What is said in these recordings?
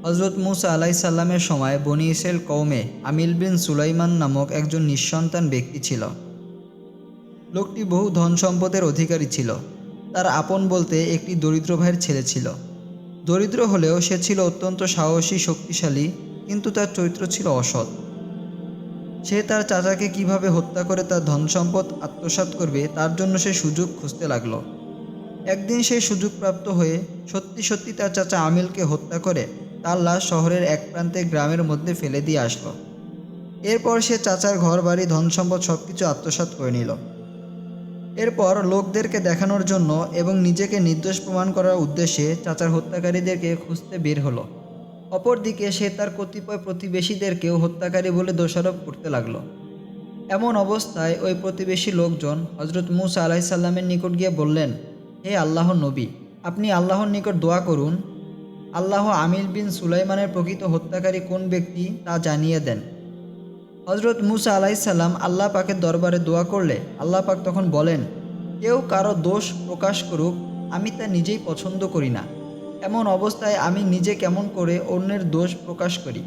হজরত মুসা আলাইসাল্লামের সময় বনি ইসরাইল কওমে আমিল বিন সুলাইমান নামক একজন নিঃসন্তান ব্যক্তি ছিল। লোকটি বহু ধন সম্পদের অধিকারী ছিল। তার আপন বলতে একটি দরিদ্র ভাইয়ের ছেলে ছিল। দরিদ্র হলেও সে ছিল অত্যন্ত সাহসী, শক্তিশালী, কিন্তু তার চরিত্র ছিল অসৎ। সে তার চাচাকে কিভাবে হত্যা করে তার ধন সম্পদ আত্মসাৎ করবে তার জন্য সে সুযোগ খুঁজতে লাগলো। একদিন সে সুযোগপ্রাপ্ত হয়ে সত্যি সত্যি তার চাচা আমিলকে হত্যা করে তার লাশ শহরের এক প্রান্তে গ্রামের মধ্যে ফেলে দিয়ে আসলো। এরপর সে চাচার ঘর বাড়ি, ধন সম্পদ সবকিছু আত্মসাৎ করে নিল। এরপর লোকদেরকে দেখানোর জন্য এবং নিজেকে নির্দোষ প্রমাণ করার উদ্দেশ্যে চাচার হত্যাকারীদেরকে খুঁজতে বের হলো। অপরদিকে সে তার কতিপয় প্রতিবেশীদেরকেও হত্যাকারী বলে দোষারোপ করতে লাগলো। এমন অবস্থায় ওই প্রতিবেশী লোকজন হজরত মুসা আলাইসাল্লামের নিকট গিয়ে বললেন, হে আল্লাহর নবী, আপনি আল্লাহর নিকট দোয়া করুন, আল্লাহ আমির বিন সুলাইমানের প্রকৃত হত্যাকারী কোন ব্যক্তি তা জানিয়ে দেন। হজরত মুসা আলাইসাল্লাম আল্লাহ পাকের দরবারে দোয়া করলে আল্লাহ পাক তখন বলেন, কেউ কারো দোষ প্রকাশ করুক, আমি তা নিজেই পছন্দ করি না। এমন অবস্থায় আমি নিজে কেমন করে অন্যের দোষ প্রকাশ করি?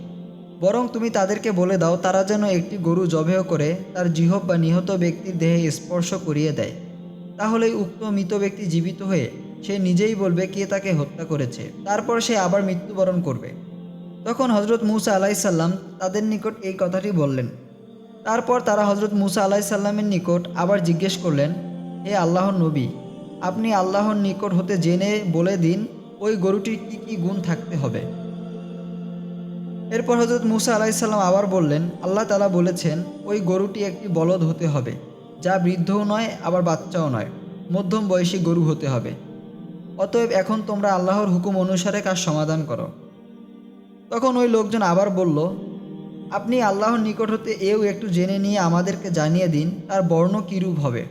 বরং তুমি তাদেরকে বলে দাও তারা যেন একটি গরু জবেহ করে তার জিহ্ব বা নিহত ব্যক্তির দেহে স্পর্শ করিয়ে দেয়। তাহলেই উক্ত মৃত ব্যক্তি জীবিত হয়ে সে নিজেই বলবে কে তাকে হত্যা করেছে। তারপর সে আবার মৃত্যুবরণ করবে। তখন হজরত মুসা আলাইসাল্লাম তাদের নিকট এই কথাটি বললেন। তারপর তারা হজরত মুসা আলাইসাল্লামের নিকট আবার জিজ্ঞেস করলেন, হে আল্লাহর নবী, আপনি আল্লাহর নিকট হতে জেনে বলে দিন ওই গরুটির কি কি গুণ থাকতে হবে। এরপর হজরত মুসা আলাইসাল্লাম আবার বললেন, আল্লাহ তাআলা বলেছেন ওই গরুটি একটি বলদ হতে হবে, যা বৃদ্ধও নয় আবার বাচ্চাও নয়, মধ্যম বয়সী গরু হতে হবে। অতএব এখন তোমরা আল্লাহর হুকুম অনুসারে কাজ সমাধান করো। তখন ওই লোকজন আবার বলল, আপনি আল্লাহর নিকট হতে এও একটু জেনে নিয়ে আমাদেরকে জানিয়ে দিন তার বর্ণ কীরূপ হবে।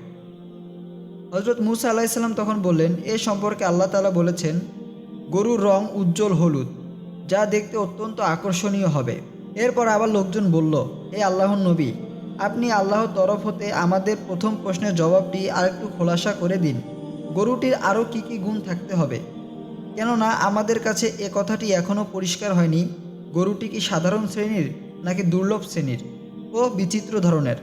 হজরত মুসা আলাইসাল্লাম তখন বললেন, এ সম্পর্কে আল্লাহ তাআলা বলেছেন, গরুর রং উজ্জ্বল হলুদ, যা দেখতে অত্যন্ত আকর্ষণীয় হবে। এরপর আবার লোকজন বলল, হে আল্লাহর নবী, আপনি আল্লাহর তরফ হতে আমাদের প্রথম প্রশ্নের জবাবটি আরেকটু খোলাসা করে দিন। গরুটির আরও কি কি গুণ থাকতে হবে? কেননা আমাদের কাছে এ কথাটি এখনও পরিষ্কার হয়নি, গরুটি কি সাধারণ শ্রেণীর নাকি দুর্লভ শ্রেণীর ও বিচিত্র ধরনের,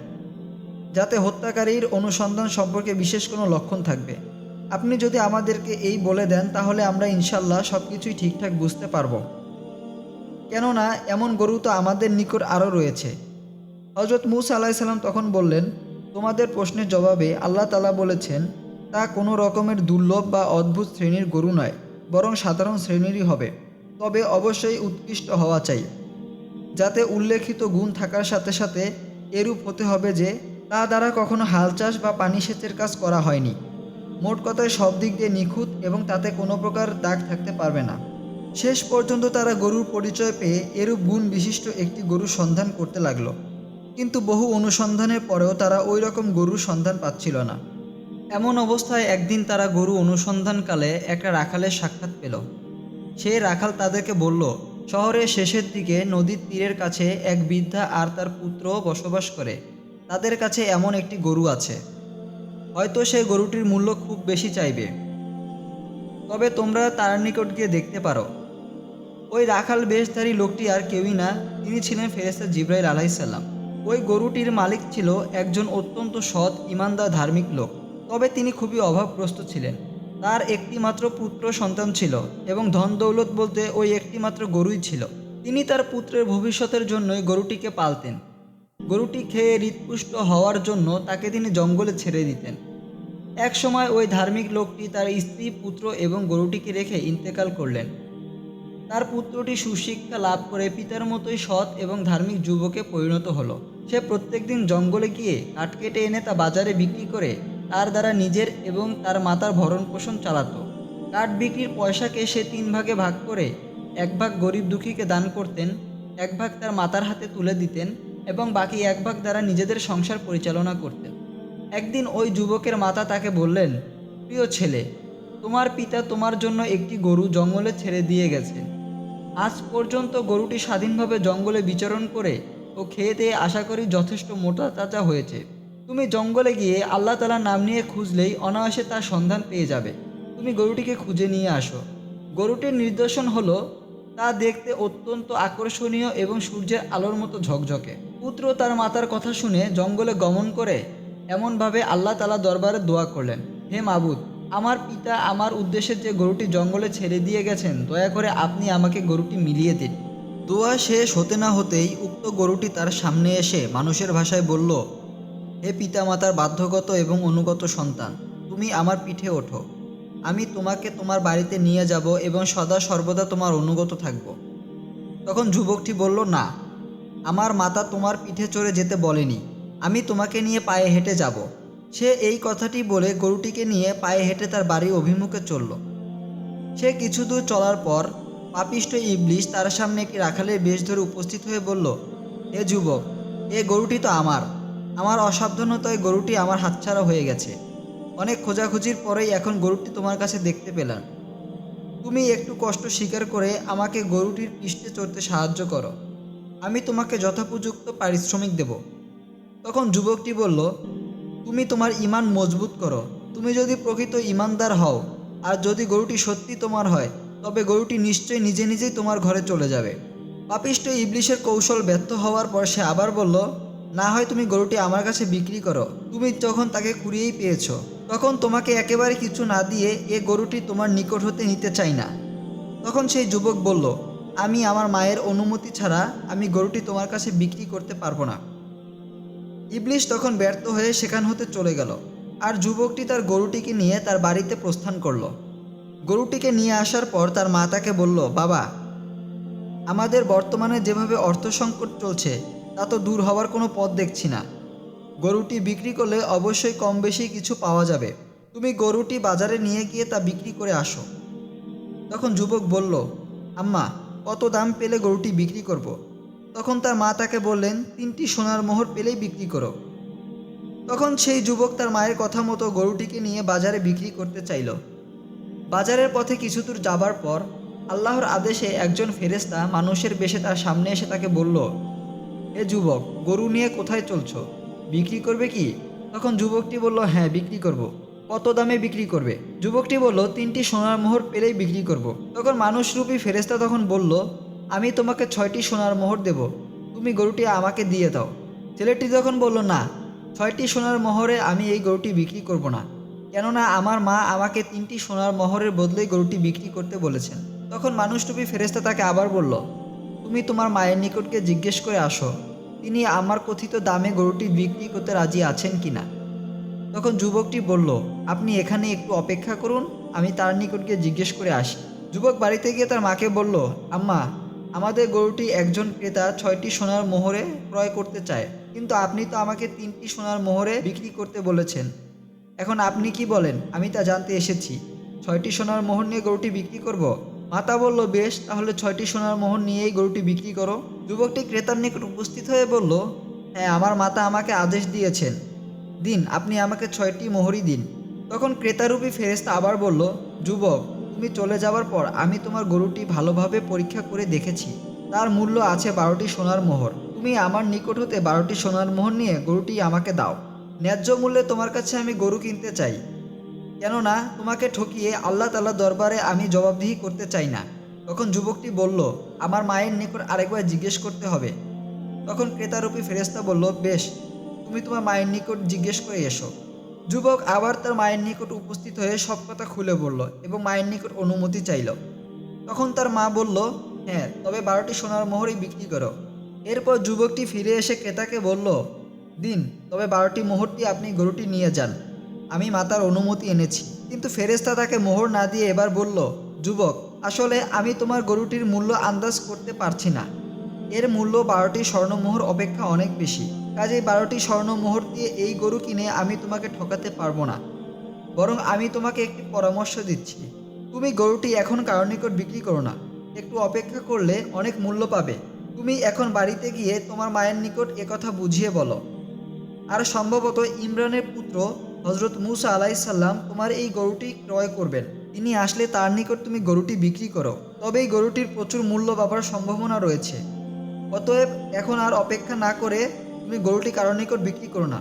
যাতে হত্যাকারীর অনুসন্ধান সম্পর্কে বিশেষ কোনো লক্ষণ থাকবে। আপনি যদি আমাদেরকে এই বলে দেন তাহলে আমরা ইনশাল্লাহ সব কিছুই ঠিকঠাক বুঝতে পারব। কেননা এমন গরু তো আমাদের নিকট আরও রয়েছে। হজরত মুসা আলাইসাল্লাম তখন বললেন, তোমাদের প্রশ্নের জবাবে আল্লাহ তাআলা বলেছেন, তা কোনো রকমের দুর্লভ বা অদ্ভুত শ্রেণীর গরু নয়, বরং সাধারণ শ্রেণীরই হবে। তবে অবশ্যই উৎকৃষ্ট হওয়া চাই, যাতে উল্লেখিত গুণ থাকার সাথে সাথে এরূপ হতে হবে যে তা দ্বারা কখনো হাল চাষ বা পানি সেচের কাজ করা হয়নি। মোট কথায় সব দিক দিয়ে নিখুঁত এবং তাতে কোনো প্রকার দাগ থাকতে পারবে না। শেষ পর্যন্ত তারা গরুর পরিচয় পেয়ে এরূপ গুণ বিশিষ্ট একটি গরুর সন্ধান করতে লাগলো। কিন্তু বহু অনুসন্ধানের পরেও তারা ওই রকম গরুর সন্ধান পাচ্ছিল না। এমন অবস্থায় একদিন তারা গরু অনুসন্ধানকালে একটা রাখালের সাক্ষাৎ পেল। সেই রাখাল তাদেরকে বলল, শহরের শেষের দিকে নদীর তীরের কাছে এক বৃদ্ধা আর তার পুত্র বসবাস করে। তাদের কাছে এমন একটি গরু আছে, হয়তো সেই গরুটির মূল্য খুব বেশি চাইবে, তবে তোমরা তার নিকট গিয়ে দেখতে পারো। ওই রাখাল বেশধারী লোকটি আর কেউই না, তিনি ছিলেন ফেরেশতা জিবরাইল আলাইহিসসালাম। ওই গরুটির মালিক ছিল একজন অত্যন্ত সৎ, ঈমানদার, ধার্মিক লোক। তবে তিনি খুবই অভাবগ্রস্ত ছিলেন। তার একটি মাত্র পুত্র সন্তান ছিল এবং ধন দৌলত বলতে ওই একটি মাত্র গরুই ছিল। তিনি তার পুত্রের ভবিষ্যতের জন্যই গরুটিকে পালতেন। গরুটি খেয়ে হৃষ্টপুষ্ট হওয়ার জন্য তাকে তিনি জঙ্গলে ছেড়ে দিতেন। এক সময় ওই ধার্মিক লোকটি তার স্ত্রী, পুত্র এবং গরুটিকে রেখে ইন্তেকাল করলেন। তার পুত্রটি সুশিক্ষা লাভ করে পিতার মতোই সৎ এবং ধার্মিক যুবকে পরিণত হলো। সে প্রত্যেকদিন জঙ্গলে গিয়ে কাঠ কেটে এনে তা বাজারে বিক্রি করে তার দ্বারা নিজের এবং তার মাতার ভরণ পোষণ চালাত। কাঠ বিক্রির পয়সাকে সে 3 ভাগে ভাগ করে 1 ভাগ গরিব দুঃখীকে দান করতেন, 1 ভাগ তার মাতার হাতে তুলে দিতেন এবং বাকি 1 ভাগ দ্বারা নিজেদের সংসার পরিচালনা করতেন। একদিন ওই যুবকের মাতা তাকে বললেন, প্রিয় ছেলে, তোমার পিতা তোমার জন্য একটি গরু জঙ্গলে ছেড়ে দিয়ে গেছেন। আজ পর্যন্ত গরুটি স্বাধীনভাবে জঙ্গলে বিচরণ করে ও খেয়ে দিয়ে আশা করি যথেষ্ট মোটা তাজা হয়েছে। তুমি জঙ্গলে গিয়ে আল্লাহ তাআলার নাম নিয়ে খুঁজলেই অনায়াসে তার সন্ধান পেয়ে যাবে। তুমি গরুটিকে খুঁজে নিয়ে আসো। গরুটির নিদর্শন হলো তা দেখতে অত্যন্ত আকর্ষণীয় এবং সূর্যের আলোর মতো ঝকঝকে। পুত্র তার মাতার কথা শুনে জঙ্গলে গমন করে এমনভাবে আল্লাহ তাআলা দরবারে দোয়া করলেন, হে মাবুদ, আমার পিতা আমার উদ্দেশ্যে যে গরুটি জঙ্গলে ছেড়ে দিয়ে গেছেন, দয়া করে আপনি আমাকে গরুটি মিলিয়ে দিন। দোয়া শেষ হতে না হতেই উক্ত গরুটি তার সামনে এসে মানুষের ভাষায় বলল, হে পিতামাতার বাধ্যগত এবং অনুগত সন্তান, তুমি আমার পিঠে ওঠো। আমি তোমাকে তোমার বাড়িতে নিয়ে যাব এবং সদা সর্বদা তোমার অনুগত থাকব। তখন যুবকটি বলল, না, আমার মাতা তোমার পিঠে চড়ে যেতে বলেনি, আমি তোমাকে নিয়ে পায়ে হেঁটে যাব। সে এই কথাটি বলে গরুটিকে নিয়ে পায়ে হেঁটে তার বাড়ির অভিমুখে চলল। সে কিছু দূর চলার পর পাপিষ্ঠ ইবলিশ তার সামনে একটি রাখালের বেশ ধরে উপস্থিত হয়ে বলল, হে যুবক, এ গরুটি তো আমার অসাবধানতায় গরুটি আমার হাতছাড়া হয়ে গেছে। অনেক খোঁজাখুঁজির পরেই এখন গরুটি তোমার কাছে দেখতে পেলাম। তুমি একটু কষ্ট স্বীকার করে আমাকে গরুটির পৃষ্ঠে চড়তে সাহায্য করো, আমি তোমাকে যথোপযুক্ত পারিশ্রমিক দেব। তখন যুবকটি বলল, তুমি তোমার ঈমান মজবুত করো। তুমি যদি প্রকৃত ঈমানদার হও আর যদি গরুটি সত্যি তোমার হয়, তবে গরুটি নিশ্চয়ই নিজে নিজেই তোমার ঘরে চলে যাবে। পাপিষ্ঠ ইবলিশের কৌশল ব্যর্থ হওয়ার পর সে আবার বলল, না হয় তুমি গরুটি আমার কাছে বিক্রি করো। তুমি যখন তাকে কুড়িয়েই পেয়েছো, তখন তোমাকে একেবারে কিছু না দিয়ে এ গরুটি তোমার নিকট হতে নিতে চাই না। তখন সেই যুবক বলল, আমি আমার মায়ের অনুমতি ছাড়া আমি গরুটি তোমার কাছে বিক্রি করতে পারবো না। ইবলিশ তখন ব্যর্থ হয়ে সেখান হতে চলে গেল, আর যুবকটি তার গরুটিকে নিয়ে তার বাড়িতে প্রস্থান করল। গরুটিকে নিয়ে আসার পর তার মা তাকে বলল, বাবা, আমাদের বর্তমানে যেভাবে অর্থ সংকট চলছে তা তো দূর হওয়ার কোনো পথ দেখছি না। গরুটি বিক্রি করলে অবশ্যই কম বেশি কিছু পাওয়া যাবে। তুমি গরুটি বাজারে নিয়ে গিয়ে তা বিক্রি করে আসো। তখন যুবক বলল, আম্মা, কত দাম পেলে গরুটি বিক্রি করব? তখন তার মা তাকে বললেন, 3টি সোনার মোহর পেলেই বিক্রি করো। তখন সেই যুবক তার মায়ের কথা মতো গরুটিকে নিয়ে বাজারে বিক্রি করতে চাইল। বাজারের পথে কিছু দূর যাবার পর আল্লাহর আদেশে একজন ফেরেশতা মানুষের বেশে তার সামনে এসে তাকে বলল, এ যুবক, গরু নিয়ে কোথায় চলছো? বিক্রি করবে কি? তখন যুবকটি বলল, হ্যাঁ, বিক্রি করব। কত দামে বিক্রি করবে? যুবকটি বলল, 3টি সোনার মোহর পেলেই বিক্রি করব। তখন মানুষরূপী ফেরেশতা তখন বলল, আমি তোমাকে 6টি সোনার মোহর দেব, তুমি গরুটি আমাকে দিয়ে দাও। ছেলেটি তখন বলল, না, 6টি সোনার মোহরে আমি এই গরুটি বিক্রি করব না, কেননা আমার মা আমাকে 3টি সোনার মোহরের বদলেই গরুটি বিক্রি করতে বলেছেন। তখন মানুষরূপী ফেরেশতা তাকে আবার বলল, তুমি তোমার মায়ের নিকটকে জিজ্ঞেস করে আসো, তিনি আমার কথিত দামে গরুটি বিক্রি করতে রাজি আছেন কিনা। তখন যুবকটি বলল, আপনি এখানে একটু অপেক্ষা করুন, আমি তার নিকট গিয়ে জিজ্ঞেস করে আসি। যুবক বাড়িতে গিয়ে তার মাকে বলল, আম্মা, আমাদের গরুটি একজন ক্রেতা 6টি সোনার মোহরে ক্রয় করতে চায়, কিন্তু আপনি তো আমাকে 3টি সোনার মোহরে বিক্রি করতে বলেছেন। এখন আপনি কি বলেন আমি তা জানতে এসেছি। 6টি সোনার মোহর নিয়ে গরুটি বিক্রি করব? মাতা বলল, বেশ, তাহলে 6টি সোনার মোহর নিয়েই গরুটি বিক্রি করো। যুবকটি ক্রেতার নিকট উপস্থিত হয়ে বলল, হ্যাঁ, আমার মাতা আমাকে আদেশ দিয়েছেন, দিন, আপনি আমাকে 6টি মোহরই দিন। তখন ক্রেতারূপী ফেরেশতা আবার বলল, যুবক, তুমি চলে যাওয়ার পর আমি তোমার গরুটি ভালোভাবে পরীক্ষা করে দেখেছি, তার মূল্য আছে 12টি সোনার মোহর। তুমি আমার নিকট হতে 12টি সোনার মোহর নিয়ে গরুটি আমাকে দাও। ন্যায্য মূল্যে তোমার কাছে আমি গরু কিনতে চাই, কেননা তোমাকে ঠকিয়ে আল্লাহ তাআলার দরবারে আমি জবাবদিহি করতে চাই না। তখন যুবকটি বলল, আমার মায়ের নিকট আরেকবার জিজ্ঞেস করতে হবে। তখন ক্রেতারূপী ফেরেশতা বলল, বেশ, তুমি তোমার মায়ের নিকট জিজ্ঞেস করে এসো। যুবক আবার তার মায়ের নিকট উপস্থিত হয়ে সব কথা খুলে বলল এবং মায়ের নিকট অনুমতি চাইল। তখন তার মা বলল, হ্যাঁ, তবে 12টি সোনার মোহরই বিক্রি করো। এরপর যুবকটি ফিরে এসে ক্রেতাকে বলল, দিন, তবে 12টি মোহর দিয়ে আপনি গরুটি নিয়ে যান, আমি মাতার অনুমতি এনেছি। কিন্তু ফেরেশতা তাকে মোহর না দিয়ে এবার বলল, যুবক, আসলে আমি তোমার গরুটির মূল্য আন্দাজ করতে পারছি না। এর মূল্য 12টি স্বর্ণমোহর অপেক্ষা অনেক বেশি। কাজেই 12টি স্বর্ণমোহর দিয়ে এই গরু কিনে আমি তোমাকে ঠকাতে পারবো না। বরং আমি তোমাকে একটি পরামর্শ দিচ্ছি, তুমি গরুটি এখন কারো নিকট বিক্রি করো না, একটু অপেক্ষা করলে অনেক মূল্য পাবে। তুমি এখন বাড়িতে গিয়ে তোমার মায়ের নিকট একথা বুঝিয়ে বলো। আর সম্ভবত ইমরানের পুত্র হজরত মুসা আলাইসাল্লাম তোমার এই গরুটি ক্রয় করবেন। তিনি আসলে তার নিকট তুমি গরুটি বিক্রি করো, তবেই গরুটির প্রচুর মূল্য পাবার সম্ভাবনা রয়েছে। অতএব এখন আর অপেক্ষা না করে তুমি গরুটি কারো নিকট বিক্রি করো না।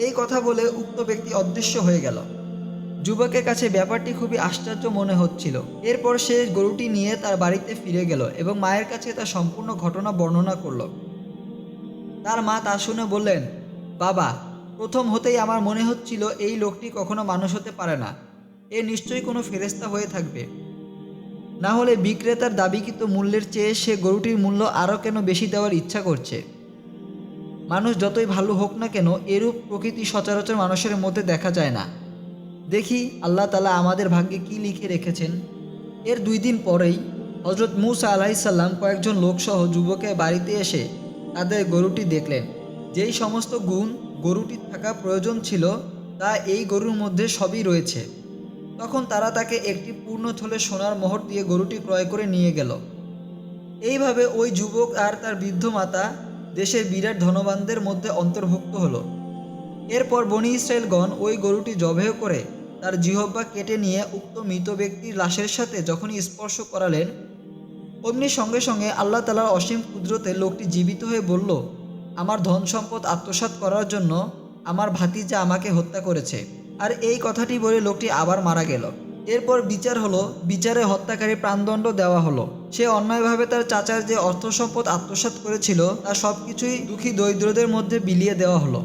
এই কথা বলে উক্ত ব্যক্তি অদৃশ্য হয়ে গেল। যুবকের কাছে ব্যাপারটি খুবই আশ্চর্য মনে হচ্ছিল। এরপর সে গরুটি নিয়ে তার বাড়িতে ফিরে গেল এবং মায়ের কাছে তার সম্পূর্ণ ঘটনা বর্ণনা করল। তার মা তা শুনে বললেন, বাবা, প্রথম হতেই আমার মনে হচ্ছিল এই লোকটি কখনো মানুষ হতে পারে না। এ নিশ্চয়ই কোনো ফেরেশতা হয়ে থাকবে, না হলে বিক্রেতার দাবিকৃত মূল্যের চেয়ে সে গরুটির মূল্য আরও কেন বেশি দেওয়ার ইচ্ছা করছে। মানুষ যতই ভালো হোক না কেন, এরূপ প্রকৃতি সচরাচর মানুষের মধ্যে দেখা যায় না। দেখি আল্লাহ তাআলা আমাদের ভাগ্যে কি লিখে রেখেছেন। এর 2 দিন পরেই হজরত মুসা আলাইসাল্লাম কয়েকজন লোকসহ যুবকের বাড়িতে এসে তাদের গরুটি দেখলেন। যেই সমস্ত গুণ গরুটির থাকা প্রয়োজন ছিল তা এই গরুর মধ্যে সবই রয়েছে। তখন তারা তাকে একটি পূর্ণ থলে সোনার মোহর দিয়ে গরুটি ক্রয় করে নিয়ে গেল। এইভাবে ওই যুবক আর তার বৃদ্ধ মাতা দেশের বিরাট ধনবানদের মধ্যে অন্তর্ভুক্ত হলো। এরপর বনী ইসরায়েলগণ ওই গরুটি জবেহ করে তার জিহ্বা কেটে নিয়ে উক্ত মৃত ব্যক্তির লাশের সাথে যখনই স্পর্শ করালেন, অমনি সঙ্গে সঙ্গে আল্লাহ তাআলার অসীম কুদরতে লোকটি জীবিত হয়ে বলল, আমার ধন সম্পদ আত্মসাৎ করার জন্য আমার ভাতিজা আমাকে হত্যা করেছে। আর এই কথাটি বলে লোকটি আবার মারা গেল। এরপর বিচার হলো, বিচারে হত্যাকারী প্রাণদণ্ড দেওয়া হলো। সে অন্যায়ভাবে তার চাচার যে অর্থ সম্পদ আত্মসাৎ করেছিল তা সব কিছুই দুঃখী দরিদ্রদের মধ্যে বিলিয়ে দেওয়া হলো।